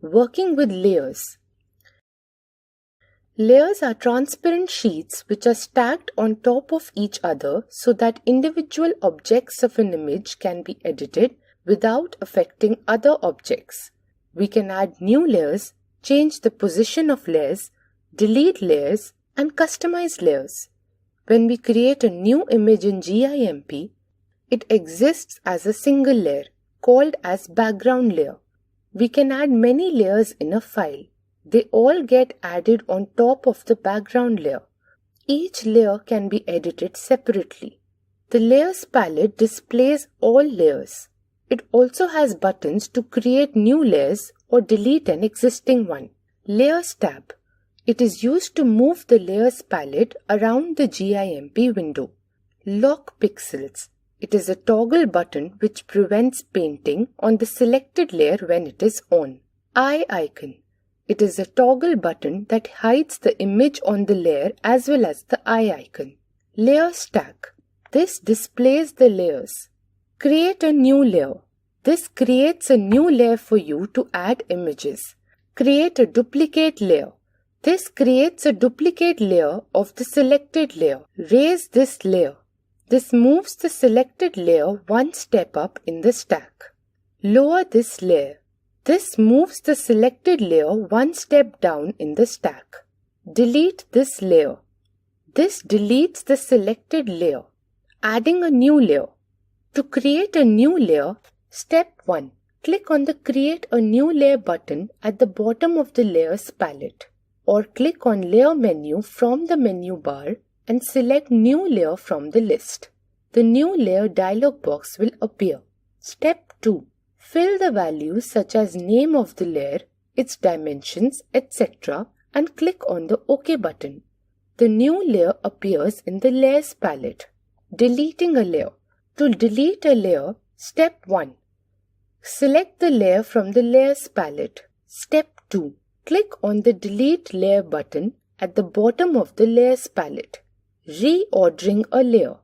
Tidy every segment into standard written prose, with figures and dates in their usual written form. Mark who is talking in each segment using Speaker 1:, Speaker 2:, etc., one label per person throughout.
Speaker 1: Working with layers. Layers are transparent sheets which are stacked on top of each other so that individual objects of an image can be edited without affecting other objects. We can add new layers, change the position of layers, delete layers, and customize layers. When we create a new image in GIMP, it exists as a single layer called as background layer. We can add many layers in a file. They all get added on top of the background layer. Each layer can be edited separately. The layers palette displays all layers. It also has buttons to create new layers or delete an existing one. Layers tab. It is used to move the layers palette around the GIMP window. Lock pixels. It is a toggle button which prevents painting on the selected layer when it is on. Eye icon. It is a toggle button that hides the image on the layer as well as the eye icon. Layer stack. This displays the layers. Create a new layer. This creates a new layer for you to add images. Create a duplicate layer. This creates a duplicate layer of the selected layer. Raise this layer. This moves the selected layer one step up in the stack. Lower this layer. This moves the selected layer one step down in the stack. Delete this layer. This deletes the selected layer. Adding a new layer. To create a new layer, step 1. Click on the Create a New Layer button at the bottom of the Layers palette, or click on Layer menu from the menu bar and select New Layer from the list. The New Layer dialog box will appear. Step 2. Fill the values such as name of the layer, its dimensions, etc. and click on the OK button. The new layer appears in the Layers palette. Deleting a layer. To delete a layer, step 1. Select the layer from the Layers palette. Step 2. Click on the Delete Layer button at the bottom of the Layers palette. Reordering a layer.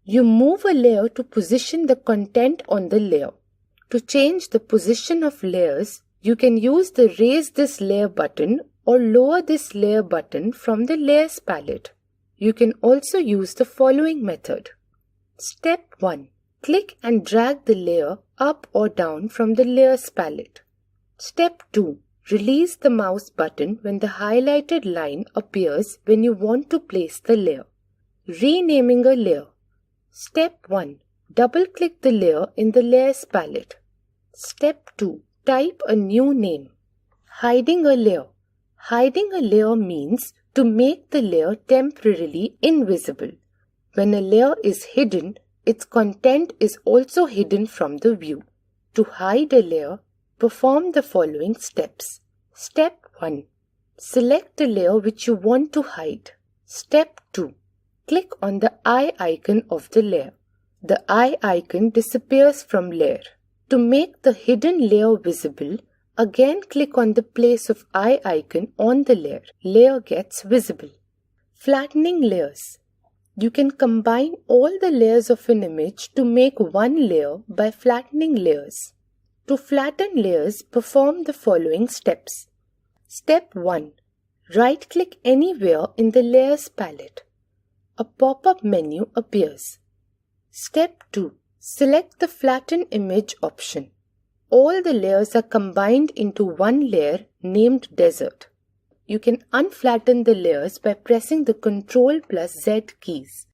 Speaker 1: You move a layer to position the content on the layer. To change the position of layers, you can use the Raise this layer button or Lower this layer button from the Layers palette. You can also use the following method. Step 1. Click and drag the layer up or down from the Layers palette. Step 2. Release the mouse button when the highlighted line appears when you want to place the layer. Renaming a layer. Step 1. Double-click the layer in the Layers palette. Step 2. Type a new name. Hiding a layer. Hiding a layer means to make the layer temporarily invisible. When a layer is hidden, its content is also hidden from the view. To hide a layer, perform the following steps. Step 1. Select the layer which you want to hide. Step 2. Click on the eye icon of the layer. The eye icon disappears from layer. To make the hidden layer visible, again click on the place of eye icon on the layer. Layer gets visible. Flattening layers. You can combine all the layers of an image to make one layer by flattening layers. To flatten layers, perform the following steps. Step 1. Right-click anywhere in the Layers palette. A pop-up menu appears. Step 2. Select the Flatten Image option. All the layers are combined into one layer named Desert. You can unflatten the layers by pressing the Ctrl+Z keys.